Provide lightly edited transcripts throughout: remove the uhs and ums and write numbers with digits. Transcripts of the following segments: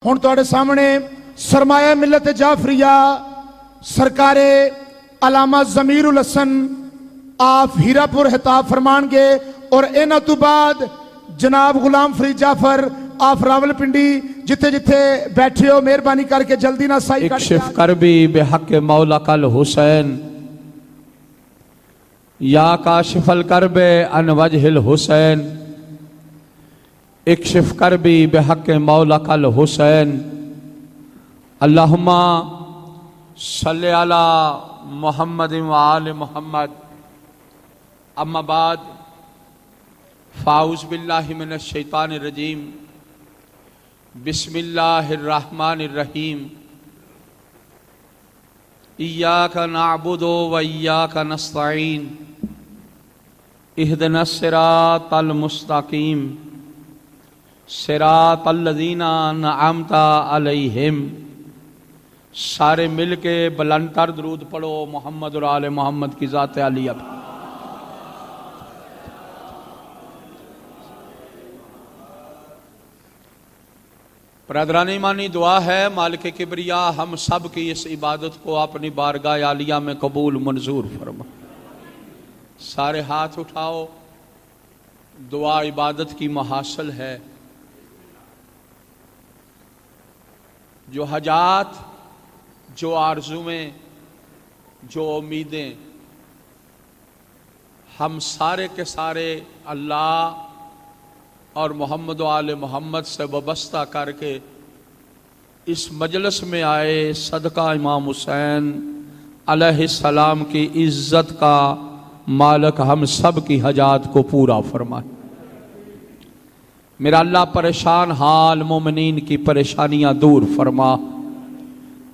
ہن تواڈے سامنے سرمایہ ملت جعفریہ سرکارے علامہ ضمیر الحسن آپ ہیرا پور خطاب فرمان گے اور انہاں تو بعد جناب غلام فرید جعفر آپ راول پنڈی جتھے جتھے بیٹھے ہو مہربانی کر کے جلدی نہ سائی اکشف کربی بحق مولا کل حسین یا کاشف الکرب عن وجہ الحسین اکشف کربی بحق مولا کل حسین اللہم صلی علی محمد و آل محمد اما بعد فاعوذ باللہ من الشیطان الرجیم بسم اللہ الرحمن الرحیم ایاک نعبد و ایاک نستعین اہدنا الصراط المستقیم صراط الذین انعمت علیہم سارے مل کے بلند تر درود پڑھو محمد اور آل محمد کی ذات علیہ پر برادران ایمانی دعا ہے مالک کبریا ہم سب کی اس عبادت کو اپنی بارگاہ عالیہ میں قبول منظور فرما سارے ہاتھ اٹھاؤ دعا عبادت کی محاصل ہے جو حاجات جو آرزویں جو امیدیں ہم سارے کے سارے اللہ اور محمد و آل محمد سے وابستہ کر کے اس مجلس میں آئے صدقہ امام حسین علیہ السلام کی عزت کا مالک ہم سب کی حاجات کو پورا فرمائے میرا اللہ پریشان حال مومنین کی پریشانیاں دور فرما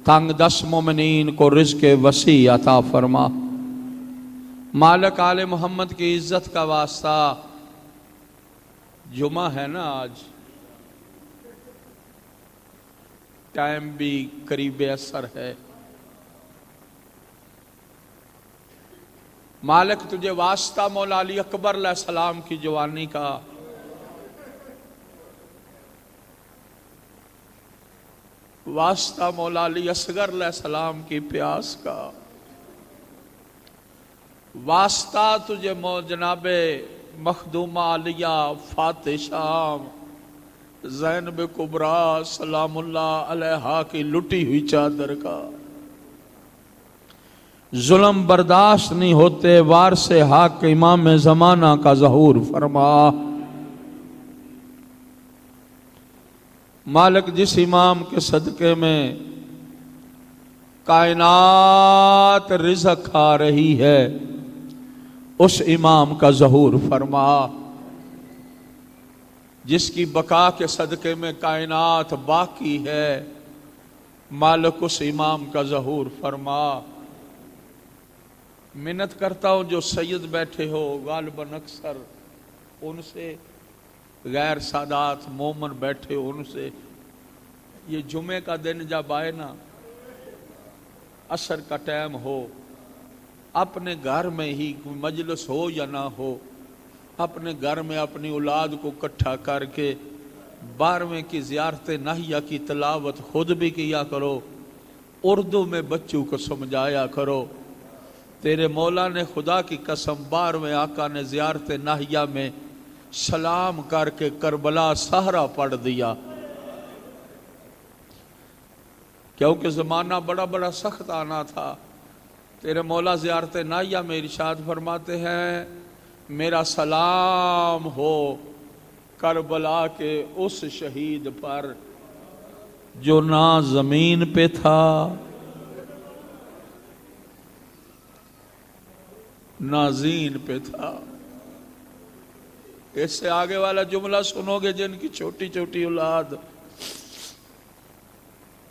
تنگ دست مومنین کو رزق وسیع عطا فرما مالک آل محمد کی عزت کا واسطہ جمعہ ہے نا آج ٹائم بھی قریب اثر ہے مالک تجھے واسطہ مولا علی اکبر علیہ السلام کی جوانی کا واسطہ مولا علی اصغر علیہ السلام کی پیاس کا واسطہ تجھے جناب مخدومہ علیہ فاتح شام زینب کبریٰ سلام اللہ علیہا کی لٹی ہوئی چادر کا ظلم برداشت نہیں ہوتے وارث حق امام زمانہ کا ظہور فرما مالک جس امام کے صدقے میں کائنات رزق کھا رہی ہے اس امام کا ظہور فرما جس کی بقا کے صدقے میں کائنات باقی ہے مالک اس امام کا ظہور فرما منت کرتا ہوں جو سید بیٹھے ہو غالباً اکثر ان سے غیر سادات مومن بیٹھے ہو ان سے یہ جمعے کا دن جب آئے نا عصر کا ٹائم ہو اپنے گھر میں ہی کوئی مجلس ہو یا نہ ہو اپنے گھر میں اپنی اولاد کو اکٹھا کر کے 12ویں کی زیارت نحیہ کی تلاوت خود بھی کیا کرو اردو میں بچوں کو سمجھایا کرو تیرے مولا نے خدا کی قسم 12ویں آقا نے زیارت نحیہ میں سلام کر کے کربلا سہرا پڑھ دیا کیونکہ زمانہ بڑا بڑا سخت آنا تھا تیرے مولا زیارت نحیہ میں ارشاد فرماتے ہیں میرا سلام ہو کربلا کے اس شہید پر جو نہ زمین پہ تھا نہ زین پہ تھا اس سے آگے والا جملہ سنو گے جن کی چھوٹی چھوٹی اولاد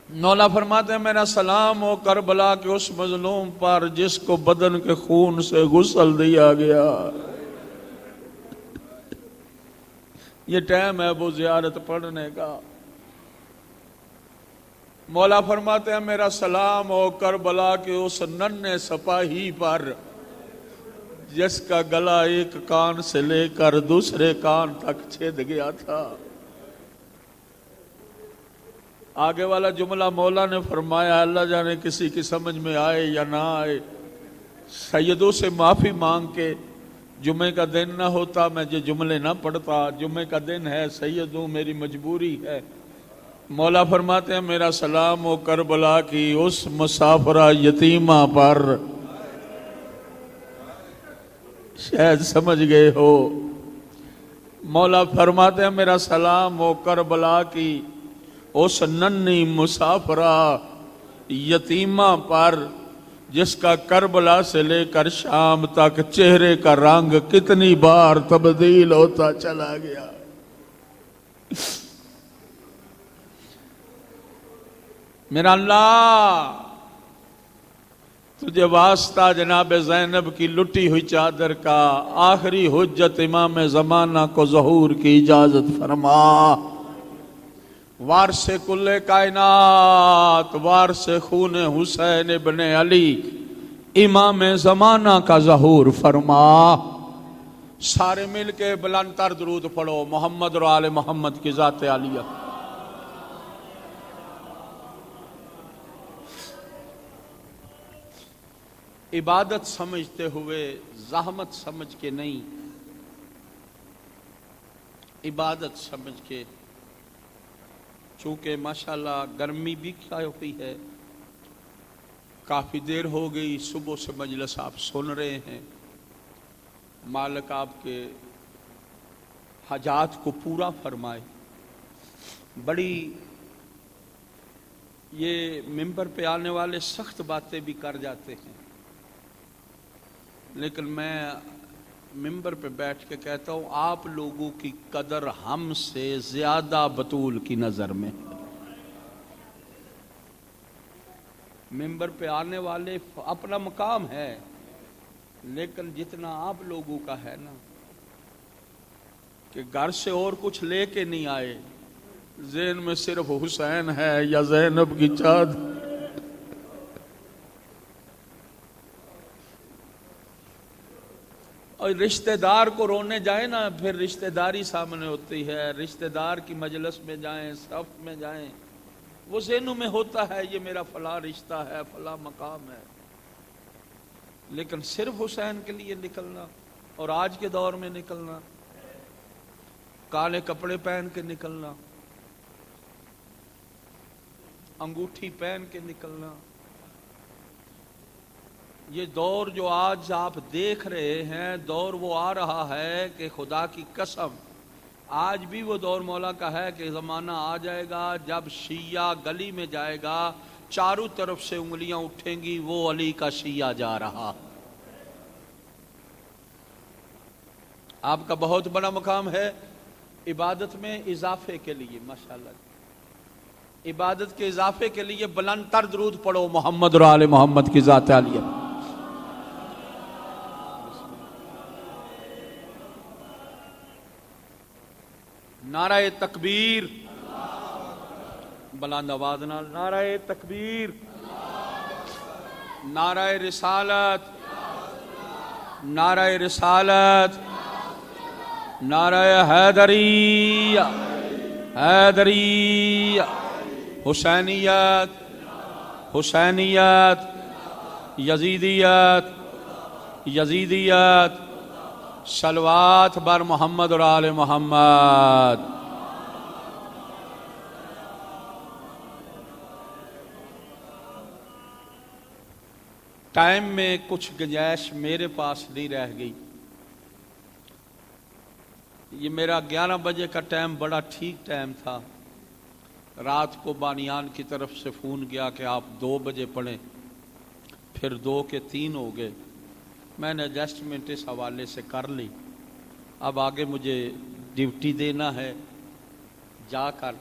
مولا فرماتے ہیں میرا سلام ہو کربلا کے اس مظلوم پر جس کو بدن کے خون سے غسل دیا گیا یہ ٹائم ہے وہ زیارت پڑھنے کا مولا فرماتے ہیں میرا سلام ہو کربلا کے اس ننھے سپاہی پر جس کا گلا ایک کان سے لے کر دوسرے کان تک چھید گیا تھا آگے والا جملہ مولا نے فرمایا اللہ جانے کسی کی سمجھ میں آئے یا نہ آئے، سیدوں سے معافی مانگ کے جمعے کا دن نہ ہوتا میں جو جملے نہ پڑھتا، جمعے کا دن ہے سیدوں میری مجبوری ہے۔ مولا فرماتے ہیں میرا سلام ہو کربلا کی اس مسافرہ یتیمہ پر، شاید سمجھ گئے ہو۔ مولا فرماتے ہیں میرا سلام ہو کربلا کی اس ننھی مسافرہ یتیمہ پر جس کا کربلا سے لے کر شام تک چہرے کا رنگ کتنی بار تبدیل ہوتا چلا گیا۔ میرا اللہ تجھے واسطہ جناب زینب کی لٹی ہوئی چادر کا آخری حجت امام زمانہ کو ظہور کی اجازت فرما۔ وارث کل کائنات، وارث خون حسین ابن علی، امام زمانہ کا ظہور فرما۔ سارے مل کے بلند تر درود پڑھو محمد اور آل محمد کی ذات عالیہ۔ عبادت سمجھتے ہوئے زحمت سمجھ کے نہیں، عبادت سمجھ کے، چونکہ ماشاءاللہ گرمی بھی کیا ہوئی ہے، کافی دیر ہو گئی، صبح سے مجلس آپ سن رہے ہیں، مالک آپ کے حاجات کو پورا فرمائے۔ بڑی یہ ممبر پہ آنے والے سخت باتیں بھی کر جاتے ہیں، لیکن میں ممبر پہ بیٹھ کے کہتا ہوں آپ لوگوں کی قدر ہم سے زیادہ بطول کی نظر میں۔ ممبر پہ آنے والے اپنا مقام ہے، لیکن جتنا آپ لوگوں کا ہے نا کہ گھر سے اور کچھ لے کے نہیں آئے، ذہن میں صرف حسین ہے یا زینب کی چادر۔ اور رشتہ دار کو رونے جائیں نا، پھر رشتہ داری سامنے ہوتی ہے، رشتہ دار کی مجلس میں جائیں، صف میں جائیں، وہ ذہنوں میں ہوتا ہے یہ میرا فلاں رشتہ ہے، فلاں مقام ہے، لیکن صرف حسین کے لیے نکلنا اور آج کے دور میں نکلنا، کالے کپڑے پہن کے نکلنا، انگوٹھی پہن کے نکلنا، یہ دور جو آج آپ دیکھ رہے ہیں، دور وہ آ رہا ہے کہ خدا کی قسم آج بھی وہ دور مولا کا ہے کہ زمانہ آ جائے گا جب شیعہ گلی میں جائے گا چاروں طرف سے انگلیاں اٹھیں گی وہ علی کا شیعہ جا رہا۔ آپ کا بہت بڑا مقام ہے عبادت میں اضافے کے لیے، ماشاءاللہ عبادت کے اضافے کے لیے بلند تر درود پڑھو محمد اور آل محمد کی ذات عالیہ۔ نعرہ تکبیر، بلند آواز نال نعرہ تکبیر، نعرہ رسالت، نعرہ رسالت، نعرہ حیدریہ، حیدریہ، حسینیت، حسینیت، یزیدیت، یزیدیت، صلوات بر محمد اور آل محمد۔ ٹائم میں کچھ گنجائش میرے پاس نہیں رہ گئی، یہ میرا 11 بجے کا ٹائم بڑا ٹھیک ٹائم تھا، رات کو بانیان کی طرف سے فون گیا کہ آپ 2 بجے پڑھیں، پھر 2 کے 3 ہو گئے، میں نے ایڈجسٹمنٹ اس حوالے سے کر لی، اب آگے مجھے ڈیوٹی دینا ہے جا کر،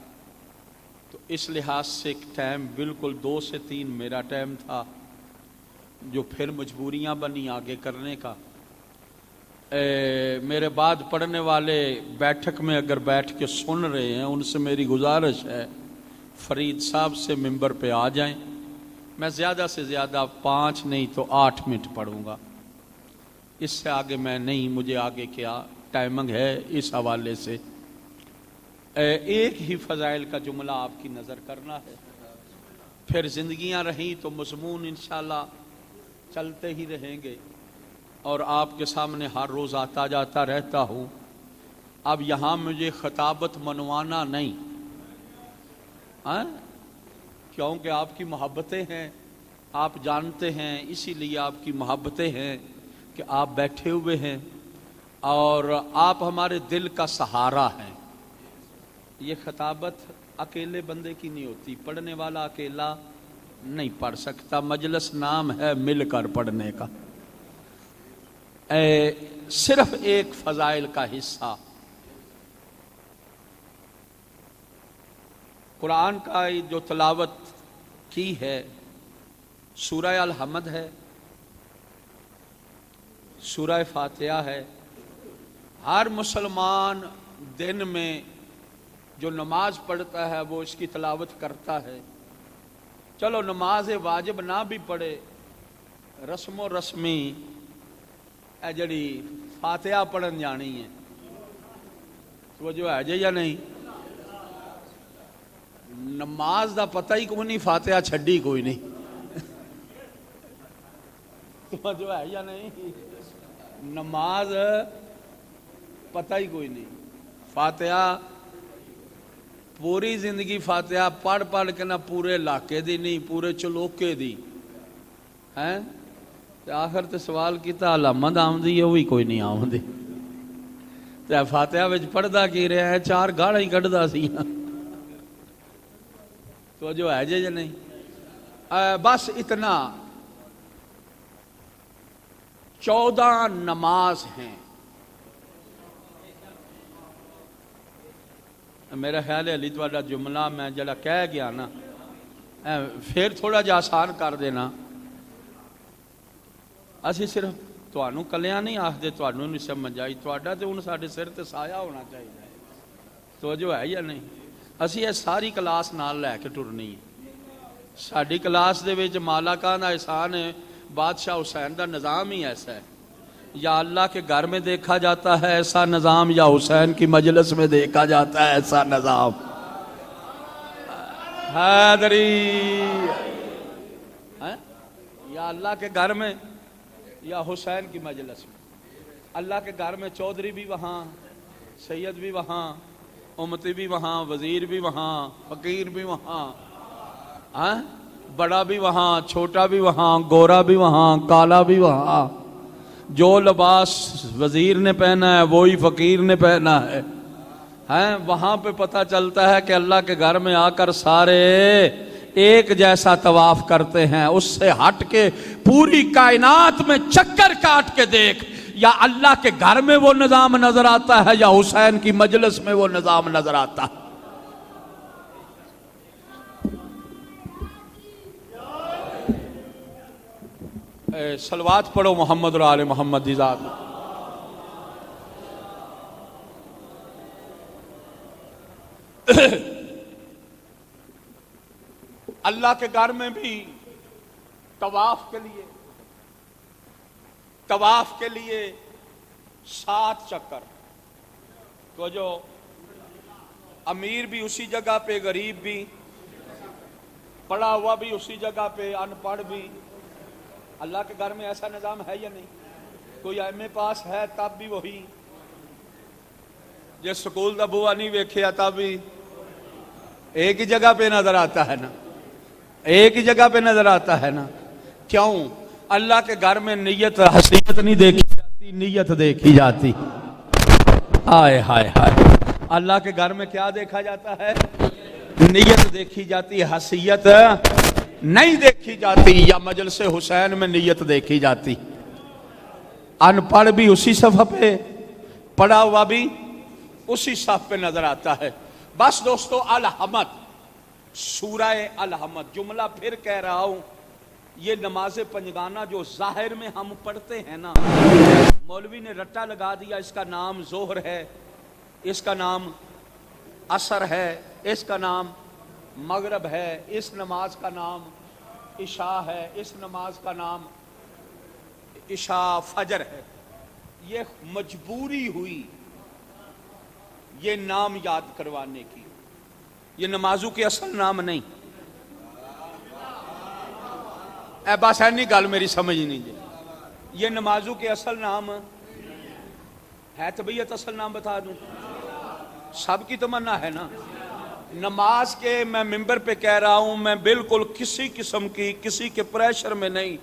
تو اس لحاظ سے ٹائم بالکل 2 سے 3 میرا ٹائم تھا، جو پھر مجبوریاں بنی آگے کرنے کا۔ میرے بعد پڑھنے والے بیٹھک میں اگر بیٹھ کے سن رہے ہیں ان سے میری گزارش ہے فرید صاحب سے ممبر پہ آ جائیں، میں زیادہ سے زیادہ 5 نہیں تو 8 منٹ پڑھوں گا، اس سے آگے میں نہیں، مجھے آگے کیا ٹائمنگ ہے اس حوالے سے۔ ایک ہی فضائل کا جملہ آپ کی نظر کرنا ہے، پھر زندگیاں رہیں تو مضمون انشاءاللہ چلتے ہی رہیں گے، اور آپ کے سامنے ہر روز آتا جاتا رہتا ہوں۔ اب یہاں مجھے خطابت منوانا نہیں، کیونکہ آپ کی محبتیں ہیں، آپ جانتے ہیں، اسی لیے آپ کی محبتیں ہیں کہ آپ بیٹھے ہوئے ہیں اور آپ ہمارے دل کا سہارا ہیں۔ یہ خطابت اکیلے بندے کی نہیں ہوتی، پڑھنے والا اکیلا نہیں پڑھ سکتا، مجلس نام ہے مل کر پڑھنے کا۔ صرف ایک فضائل کا حصہ قرآن کا جو تلاوت کی ہے، سورہ الحمد ہے، سورہ فاتحہ ہے۔ ہر مسلمان دن میں جو نماز پڑھتا ہے وہ اس کی تلاوت کرتا ہے۔ چلو نماز واجب نہ بھی پڑھے، رسم و رسمی اے جڑی فاتحہ پڑھن جانی ہے، وہ جو ہے جی یا نہیں؟ نماز دا پتہ ہی کوئی نہیں، فاتحہ چھڈی کوئی نہیں، تو جو ہے یا نہیں؟ نماز پتہ ہی کوئی نہیں، فاتحہ پوری زندگی فاتحہ پڑھ پڑھ کے نہ پورے علاقے دی نہیں، پورے چلوکے دی ہیں، آخر تے سوال کیتا علامت آمدی ہے، وہی کوئی نہیں آمدی، تے فاتحہ وچ پڑھدا کی رہا ہے، چار گاڑا ہی کڈدا سی، تو جو ہے جی نہیں؟ بس اتنا 14 نماز ہیں۔ میرا خیال ہے علی تہاڈا جملہ میں جڑا کہہ گیا نا، پھر تھوڑا جا آسان کر دینا۔ اسی صرف تہانوں کلیاں نہیں آخدے، تہانوں نہیں سمجھ آئی، تہاڈا تے ہن ساڈے سر تے سایہ ہونا چاہیے، تو جو ہے یا نہیں؟ اسی یہ ساری کلاس نال لے کے ٹرنی ہے۔ ساڈی کلاس دے وچ مالکاں دا احسان ہے، بادشاہ حسین دا نظام ہی ایسا ہے، یا اللہ کے گھر میں دیکھا جاتا ہے ایسا نظام، یا حسین کی مجلس میں دیکھا جاتا ہے ایسا نظام۔ حیدری یا اللہ کے گھر میں یا حسین کی مجلس میں۔ اللہ کے گھر میں چودھری بھی وہاں، سید بھی وہاں، امتی بھی وہاں، وزیر بھی وہاں، فقیر بھی وہاں، بڑا بھی وہاں، چھوٹا بھی وہاں، گورا بھی وہاں، کالا بھی وہاں۔ جو لباس وزیر نے پہنا ہے وہی فقیر نے پہنا ہے، وہاں پہ پتہ چلتا ہے کہ اللہ کے گھر میں آ کر سارے ایک جیسا طواف کرتے ہیں۔ اس سے ہٹ کے پوری کائنات میں چکر کاٹ کے دیکھ، یا اللہ کے گھر میں وہ نظام نظر آتا ہے یا حسین کی مجلس میں وہ نظام نظر آتا ہے۔ صلوات پڑھو محمد اور آل محمد دی ذات۔ اللہ کے گھر میں بھی طواف کے لیے 7 چکر، تو جو امیر بھی اسی جگہ پہ، غریب بھی، پڑھا ہوا بھی اسی جگہ پہ، ان پڑھ بھی۔ اللہ کے گھر میں ایسا نظام ہے یا نہیں؟ کوئی ایم اے پاس ہے تب بھی وہی، جس سکول دا بوا نہیں ویکھیا تب بھی ایک ہی جگہ پہ نظر آتا ہے نا، ایک ہی جگہ پہ نظر آتا ہے نا۔ کیوں؟ اللہ کے گھر میں نیت حیثیت نہیں دیکھی جاتی، نیت دیکھی جاتی۔ ہائے ہائے ہائے، اللہ کے گھر میں کیا دیکھا جاتا ہے؟ نیت دیکھی جاتی، حیثیت نہیں دیکھی جاتی۔ یا مجلس حسین میں نیت دیکھی جاتی۔ ان پڑھ بھی اسی صفحہ پہ، پڑھا ہوا بھی اسی صف پہ نظر آتا ہے۔ بس دوستو، الحمد، سورہ الحمد، جملہ پھر کہہ رہا ہوں، یہ نماز پنجگانہ جو ظاہر میں ہم پڑھتے ہیں نا، مولوی نے رٹا لگا دیا، اس کا نام ظہر ہے، اس کا نام عصر ہے، اس کا نام مغرب ہے، اس نماز کا نام عشاء ہے، اس نماز کا نام عشاء فجر ہے۔ یہ مجبوری ہوئی، یہ نام یاد کروانے کی، یہ نمازوں کے اصل نام نہیں۔ اے بس ہے نہیں گل میری سمجھ نہیں جی، یہ نمازوں کے اصل نام ہے، طبیعت اصل نام بتا دوں، سب کی تمنا ہے نا۔ نماز کے میں ممبر پہ کہہ رہا ہوں، میں بالکل کسی قسم کی کسی کے پریشر میں نہیں،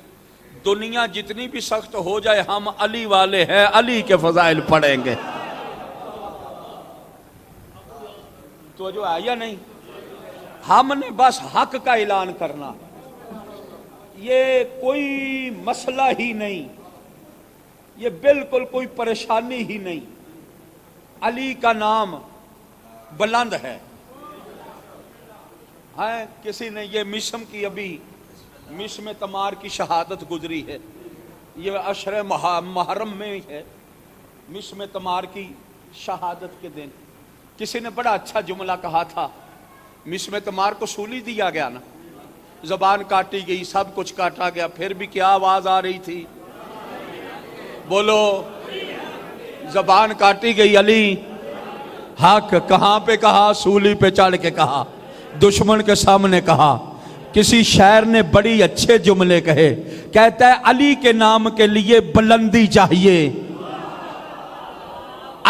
دنیا جتنی بھی سخت ہو جائے ہم علی والے ہیں، علی کے فضائل پڑھیں گے۔ تو جو ہے یا نہیں، ہم نے بس حق کا اعلان کرنا، یہ کوئی مسئلہ ہی نہیں، یہ بالکل کوئی پریشانی ہی نہیں۔ علی کا نام بلند ہے۔ کسی نے یہ مشم کی، ابھی مشم تمار کی شہادت گزری ہے، یہ عشر محرم میں ہے، مشم تمار کی شہادت کے دن کسی نے بڑا اچھا جملہ کہا تھا، مشم تمار کو سولی دیا گیا نا، زبان کاٹی گئی، سب کچھ کاٹا گیا، پھر بھی کیا آواز آ رہی تھی؟ بولو، زبان کاٹی گئی، علی حق۔ کہاں پہ کہا؟ سولی پہ چڑھ کے کہا، دشمن کے سامنے کہا۔ کسی شاعر نے بڑی اچھے جملے کہے، کہتا ہے علی کے نام کے لیے بلندی چاہیے،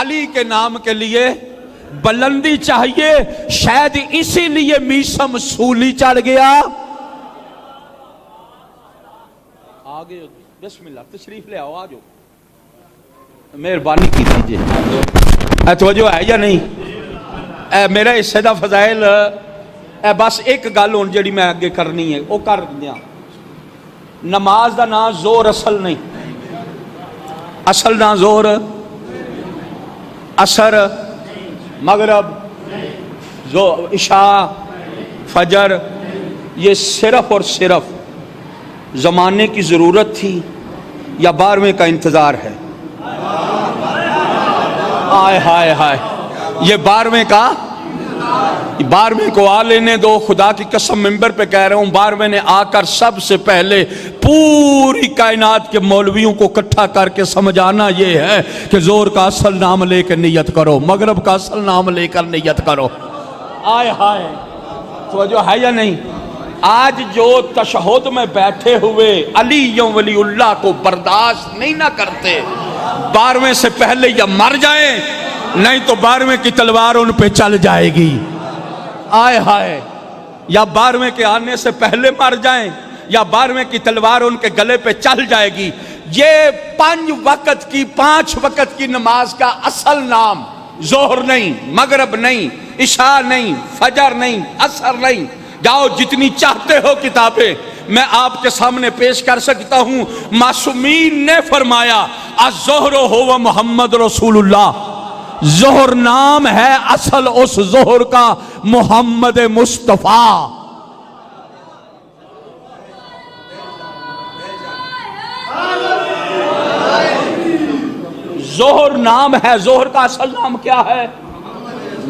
علی کے نام کے لیے بلندی چاہیے، شاید اسی لیے میسم سولی چڑھ گیا۔ آگے بسم اللہ، تشریف لے آؤ، آجو، مہربانی کی دیجیے۔ توجہ ہے یا نہیں؟ میرا حصے دا فضائل بس ایک گل ہوں جڑی میں اگے کرنی ہے وہ کر دیا۔ نماز دا نام زور اصل نہیں، اصل نام زور، عصر، مغرب، عشاء، فجر، یہ صرف اور صرف زمانے کی ضرورت تھی یا 12ویں کا انتظار ہے؟ آئے ہائے ہائے، یہ 12ویں کا، 12ویں کو آ لینے دو، خدا کی قسم ممبر پہ کہہ رہا ہوں، 12ویں نے آ کر سب سے پہلے پوری کائنات کے مولویوں کو اکٹھا کر کے سمجھانا یہ ہے کہ زور کا اصل نام لے کے نیت کرو، مغرب کا اصل نام لے کر نیت کرو۔ آئے ہائے، توجہ ہے یا نہیں؟ آج جو تشہد میں بیٹھے ہوئے علی ولی اللہ کو برداشت نہیں نہ کرتے، 12ویں سے پہلے یا مر جائیں، نہیں تو 12ویں کی تلوار ان پہ چل جائے گی۔ آئے ہائے، یا 12ویں کے آنے سے پہلے مر جائیں یا 12ویں کی تلوار ان کے گلے پہ چل جائے گی۔ یہ 5 وقت کی نماز کا اصل نام ظہر نہیں، مغرب نہیں، عشاء نہیں، فجر نہیں، عصر نہیں۔ جاؤ جتنی چاہتے ہو کتابیں میں آپ کے سامنے پیش کر سکتا ہوں۔ معصومین نے فرمایا الظہر ہو محمد رسول اللہ، ظہر نام ہے اصل اس ظہر کا محمد مصطفیٰ۔ ظہر نام ہے، ظہر کا اصل نام کیا ہے؟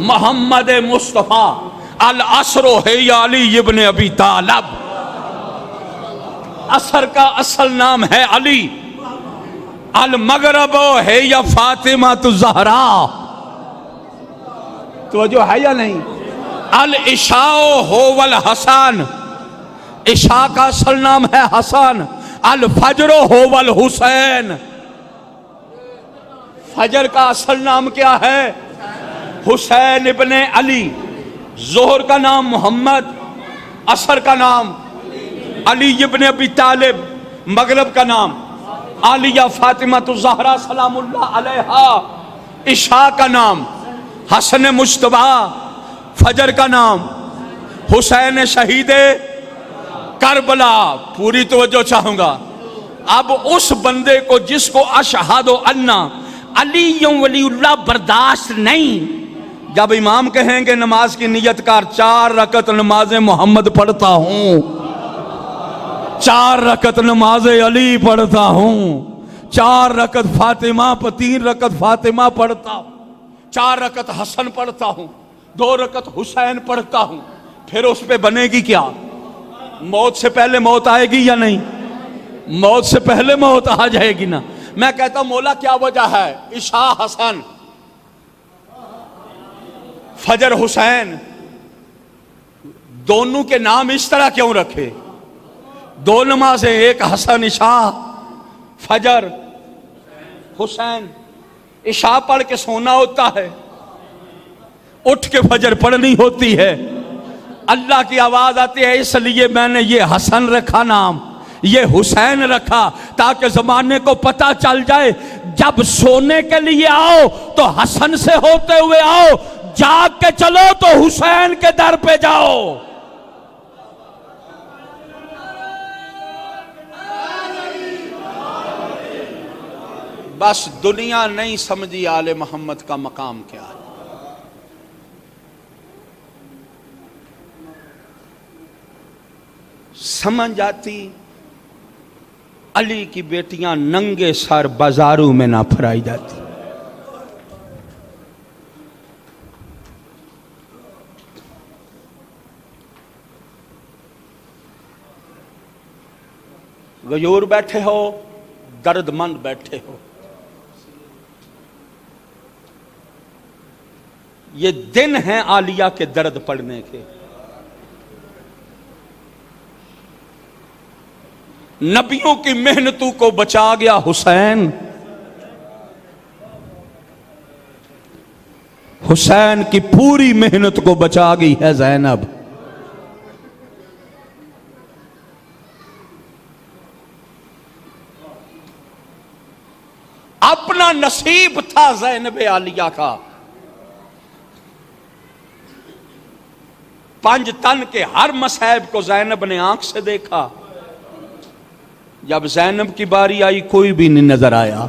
محمد مصطفیٰ۔ العصر ہے یا علی ابن ابی طالب، عصر کا اصل نام ہے علی۔ المغرب ہے یا فاطمہ الزہرا، توجہ ہے یا نہیں؟ العشاء ہو والحسن، عشاء کا اصل نام ہے حسن۔ الفجر ہو والحسین، فجر کا اصل نام کیا ہے؟ حسین ابن علی۔ ظہر کا نام محمد، عصر کا نام علی ابن ابی طالب، مغرب کا نام عالیہ فاطمہ الزہرا سلام اللہ علیہا، عشاء کا نام حسن مجتبیٰ، فجر کا نام حسین شہید کربلا۔ پوری توجہ چاہوں گا۔ اب اس بندے کو جس کو اشہد ان علی ولی اللہ برداشت نہیں، جب امام کہیں گے نماز کی نیت کر، 4 رکعت نماز محمد پڑھتا ہوں، 4 رکعت نماز علی پڑھتا ہوں، 4 رکعت فاطمہ، 3 رکعت فاطمہ پڑھتا ہوں، 4 رکعت حسن پڑھتا ہوں، 2 رکعت حسین پڑھتا ہوں، پھر اس پہ بنے گی کیا؟ موت سے پہلے موت آئے گی یا نہیں؟ موت سے پہلے موت آ جائے گی نا۔ میں کہتا ہوں مولا کیا وجہ ہے؟ عشاء حسن، فجر حسین، دونوں کے نام اس طرح کیوں رکھے؟ دو نمازیں، ایک حسن عشاء، فجر حسین۔ عشاء پڑھ کے سونا ہوتا ہے، اٹھ کے فجر پڑھنی ہوتی ہے۔ اللہ کی آواز آتی ہے، اس لیے میں نے یہ حسن رکھا نام، یہ حسین رکھا، تاکہ زمانے کو پتہ چل جائے جب سونے کے لیے آؤ تو حسن سے ہوتے ہوئے آؤ، جاگ کے چلو تو حسین کے در پہ جاؤ۔ بس دنیا نہیں سمجھی آل محمد کا مقام کیا ہے۔ سمجھ آتی علی کی بیٹیاں ننگے سر بازاروں میں نہ پھرائی جاتی۔ غیور بیٹھے ہو، درد مند بیٹھے ہو، یہ دن ہیں عالیہ کے درد پڑنے کے۔ نبیوں کی محنتوں کو بچا گیا حسین، حسین کی پوری محنت کو بچا گئی ہے زینب۔ اپنا نصیب تھا زینب عالیہ کا، 5 تن کے ہر مصائب کو زینب نے آنکھ سے دیکھا۔ جب زینب کی باری آئی کوئی بھی نہیں نظر آیا۔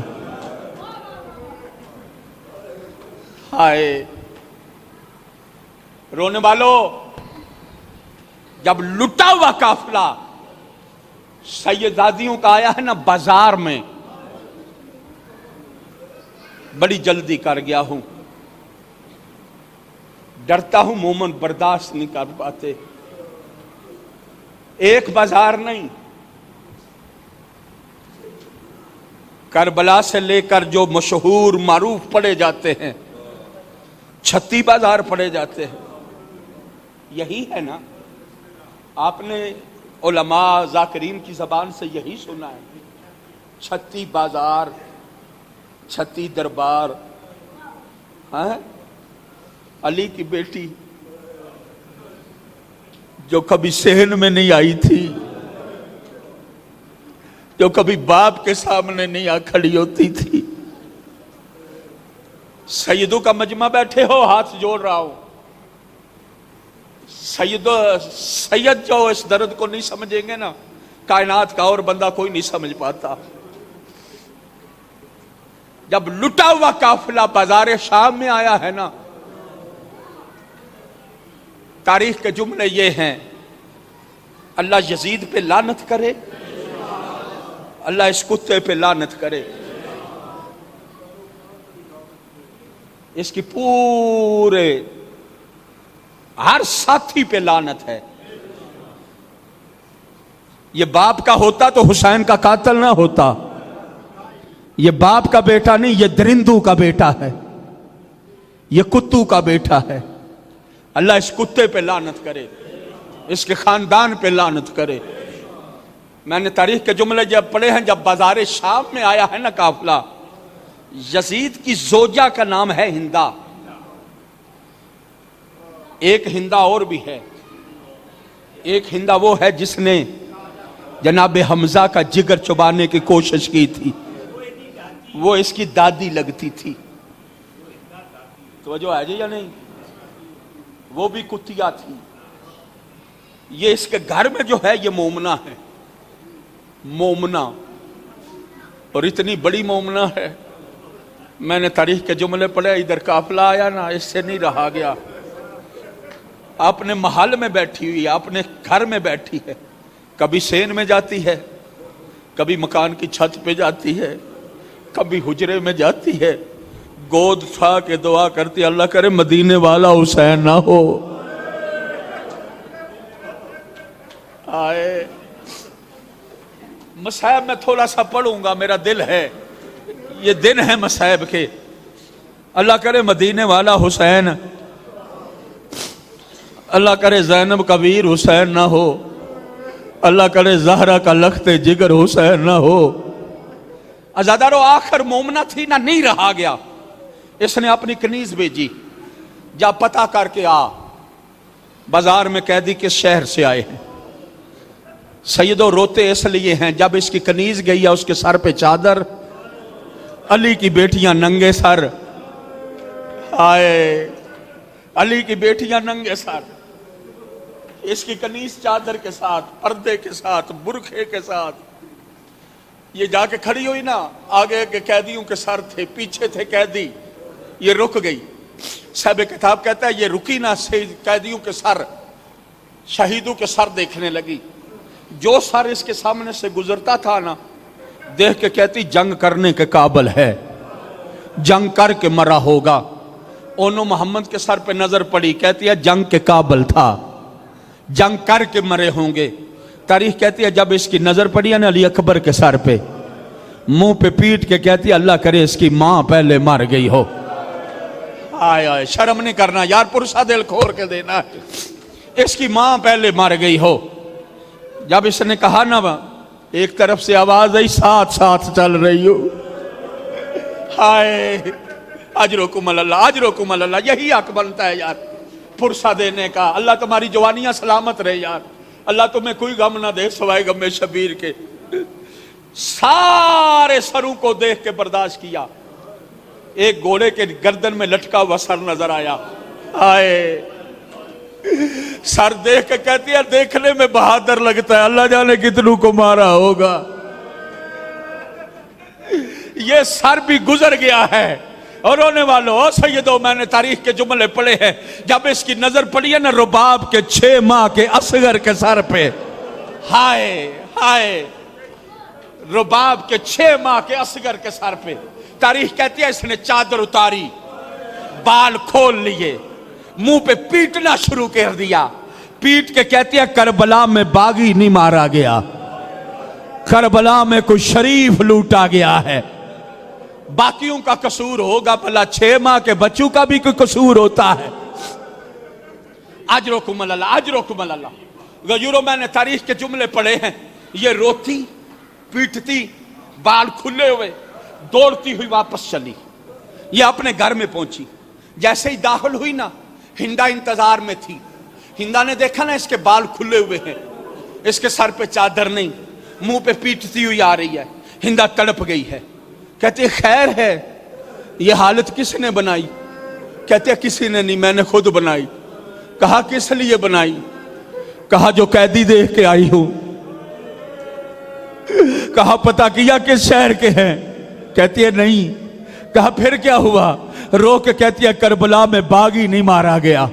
ہائے رونے والوں، جب لٹا ہوا قافلہ سیدادیوں کا آیا ہے نا بازار میں، بڑی جلدی کر گیا ہوں، ڈرتا ہوں مومن برداشت نہیں کر پاتے۔ ایک بازار نہیں، کربلا سے لے کر جو مشہور معروف پڑے جاتے ہیں، 36 بازار پڑے جاتے ہیں۔ یہی ہے نا، آپ نے علماء ذاکرین کی زبان سے یہی سنا ہے، 36 بازار، 36 دربار۔ ہاں، علی کی بیٹی جو کبھی صحن میں نہیں آئی تھی، جو کبھی باپ کے سامنے نہیں آ کھڑی ہوتی تھی، سیدوں کا مجمع بیٹھے ہو، ہاتھ جوڑ رہا ہوں، سید جو اس درد کو نہیں سمجھیں گے نا، کائنات کا اور بندہ کوئی نہیں سمجھ پاتا۔ جب لٹا ہوا قافلہ بازار شام میں آیا ہے نا، تاریخ کے جملے یہ ہیں، اللہ یزید پہ لعنت کرے، اللہ اس کتے پہ لعنت کرے، اس کی پورے ہر ساتھی پہ لعنت ہے۔ یہ باپ کا ہوتا تو حسین کا قاتل نہ ہوتا، یہ باپ کا بیٹا نہیں، یہ درندوں کا بیٹا ہے، یہ کتوں کا بیٹا ہے۔ اللہ اس کتے پہ لعنت کرے، اس کے خاندان پہ لعنت کرے۔ میں نے تاریخ کے جملے جب پڑھے ہیں، جب بازار شام میں آیا ہے نا قافلہ، یزید کی زوجہ کا نام ہے ہندا، ایک ہندا اور بھی ہے، ایک ہندا وہ ہے جس نے جناب حمزہ کا جگر چبانے کی کوشش کی تھی، وہ اس کی دادی لگتی تھی۔ توجہ ہے جی یا نہیں؟ وہ بھی کتیا تھی۔ یہ اس کے گھر میں جو ہے یہ مومنہ ہے، مومنہ، اور اتنی بڑی مومنہ ہے، میں نے تاریخ کے جملے پڑھے، ادھر قافلہ آیا نا، اس سے نہیں رہا گیا۔ اپنے محل میں بیٹھی ہوئی، اپنے گھر میں بیٹھی ہے، کبھی سین میں جاتی ہے، کبھی مکان کی چھت پہ جاتی ہے، کبھی حجرے میں جاتی ہے، گود اٹھا کے دعا کرتی، اللہ کرے مدینے والا حسین نہ ہو۔ آئے مصائب میں تھوڑا سا پڑھوں گا، میرا دل ہے، یہ دن ہے مصائب کے، اللہ کرے مدینے والا حسین اللہ کرے زینب کا ویر حسین نہ ہو، اللہ کرے زہرا کا لخت جگر حسین نہ ہو۔ عزادارو آخر مومنہ تھی نہ، نہیں رہا گیا، اس نے اپنی کنیز بھیجی، جا پتہ کر کے آ بازار میں قیدی کس شہر سے آئے ہیں۔ سیدو روتے اس لیے ہیں، جب اس کی کنیز گئی ہے اس کے سر پہ چادر، علی کی بیٹیاں ننگے سر، آئے علی کی بیٹیاں ننگے سر، اس کی کنیز چادر کے ساتھ، پردے کے ساتھ، برقعے کے ساتھ، یہ جا کے کھڑی ہوئی نا، آگے کے قیدیوں کے سر تھے، پیچھے تھے قیدی، یہ رک گئی۔ صاحب کتاب کہتا ہے یہ رکی نا، قیدیوں کے سر، شہیدوں کے سر دیکھنے لگی، جو سر اس کے سامنے سے گزرتا تھا نا، دیکھ کے کہتی جنگ کرنے کے قابل ہے، جنگ کر کے مرا ہوگا۔ اونو محمد کے سر پہ نظر پڑی، کہتی ہے جنگ کے قابل تھا، جنگ کر کے مرے ہوں گے۔ تاریخ کہتی ہے جب اس کی نظر پڑی ہے نا علی اکبر کے سر پہ، منہ پہ پیٹ کے کہتی ہے اللہ کرے اس کی ماں پہلے مر گئی ہو۔ آئے آئے، شرم نہیں کرنا یار، پرسا دل کھور کے دینا ہے، اس کی ماں پہلے مر گئی ہو۔ جب اس نے کہا نا، ایک طرف سے آواز آئی ساتھ ساتھ چل رہی ہو۔ ہائے اجرکم اللہ، اجرکم اللہ، یہی حق بنتا ہے یار پرسا دینے کا۔ اللہ تمہاری جوانیاں سلامت رہے یار، اللہ تمہیں کوئی غم نہ دے سوائے غم شبیر کے۔ سارے سروں کو دیکھ کے برداشت کیا، ایک گھوڑے کے گردن میں لٹکا ہوا سر نظر آیا، آئے سر دیکھ کے کہتی ہے دیکھنے میں بہادر لگتا ہے، اللہ جانے کتنوں کو مارا ہوگا۔ یہ سر بھی گزر گیا ہے۔ اور رونے والوں، سیدو میں نے تاریخ کے جملے پڑھے ہیں، جب اس کی نظر پڑی ہے نا رباب کے 6 ماہ کے اصغر کے سر پہ، ہائے ہائے، رباب کے 6 ماہ کے اصغر کے سر پہ، تاریخ کہتی ہے اس نے چادر اتاری، بال کھول لیے، منہ پہ پیٹنا شروع کر دیا، پیٹ کے کہتی ہے کربلا میں باغی نہیں مارا گیا، کربلا میں کوئی شریف لوٹا گیا ہے۔ باقیوں کا قصور ہوگا بھلا، 6 ماہ کے بچوں کا بھی کوئی قصور ہوتا ہے۔ اجرکم اللہ، اجرکم اللہ۔ غیورو میں نے تاریخ کے جملے پڑھے ہیں، یہ روتی پیٹتی بال کھلے ہوئے دوڑتی ہوئی واپس چلی، یہ اپنے گھر میں پہنچی، جیسے ہی داخل ہوئی نا، ہندا انتظار میں تھی۔ ہندا نے دیکھا نا اس کے بال کھلے ہوئے ہیں، اس کے سر پہ چادر نہیں، منہ پہ پیٹتی ہوئی آ رہی ہے، ہندا تڑپ گئی ہے، کہتے خیر ہے، یہ حالت کس نے بنائی؟ کہتے کسی نے نہیں، میں نے خود بنائی۔ کہا کس لیے بنائی؟ کہا جو قیدی دیکھ کے آئی ہوں۔ کہا پتہ کیا کس شہر کے ہیں؟ کہتی ہے نہیں۔ کہا پھر کیا ہوا؟ رو کے کہتی ہے کربلا میں باغی نہیں مارا گیا،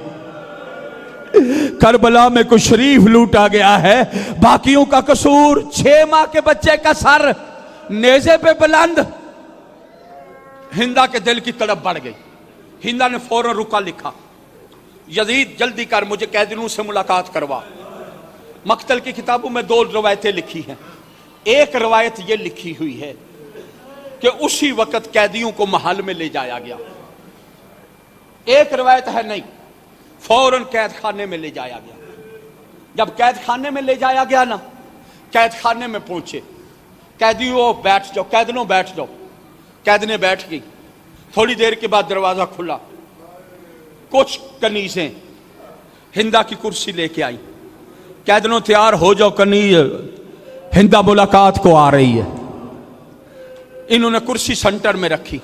کربلا میں کوئی شریف لوٹا گیا ہے، باقیوں کا قصور 6 ماہ کے بچے کا سر نیزے پہ بلند۔ ہندا کے دل کی تڑپ بڑھ گئی، ہندا نے فوراً رکا، لکھا یزید جلدی کر مجھے قیدیوں سے ملاقات کروا۔ مقتل کی کتابوں میں 2 روایتیں لکھی ہیں، ایک روایت یہ لکھی ہوئی ہے کہ اسی وقت قیدیوں کو محل میں لے جایا گیا، ایک روایت ہے نہیں فوراً قید خانے میں لے جایا گیا۔ جب قید خانے میں لے جایا گیا نا، قید خانے میں پہنچے، قیدیوں بیٹھ جاؤ، قیدنوں بیٹھ جاؤ، قید نے بیٹھ گئی۔ تھوڑی دیر کے بعد دروازہ کھلا، کچھ کنیزیں ہندا کی کرسی لے کے آئی، قیدنوں تیار ہو جاؤ، کنیز ہندا ملاقات کو آ رہی ہے۔ انہوں نے کرسی سنٹر میں رکھی،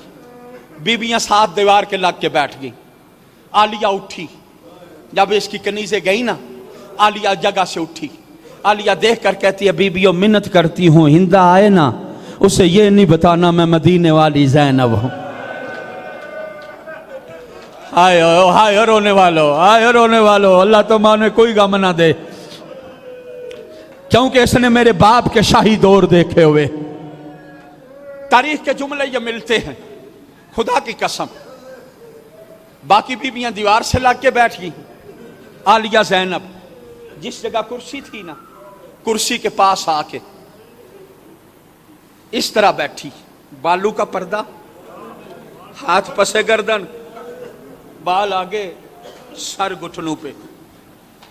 بیویاں ساتھ دیوار کے لگ کے بیٹھ گئی۔ عالیہ اٹھی، جب اس کی کنیزیں گئی نا، عالیہ جگہ سے اٹھی، عالیہ دیکھ کر کہتی ہے بیبیوں منت کرتی ہوں ہندا آئے نا اسے یہ نہیں بتانا میں مدینے والی زینب ہوں۔ آئے رونے والو، آئے رونے والو، اللہ تمہیں کوئی غم نہ دے، کیونکہ اس نے میرے باپ کے شاہی دور دیکھے ہوئے۔ تاریخ کے جملے یہ ملتے ہیں، خدا کی قسم۔ باقی بیویاں دیوار سے لگ کے بیٹھ گئی، عالیہ زینب جس جگہ کرسی تھی نا، کرسی کے پاس آ کے اس طرح بیٹھی، بالوں کا پردہ، ہاتھ پسے گردن، بال آگے، سر گھٹنوں پہ،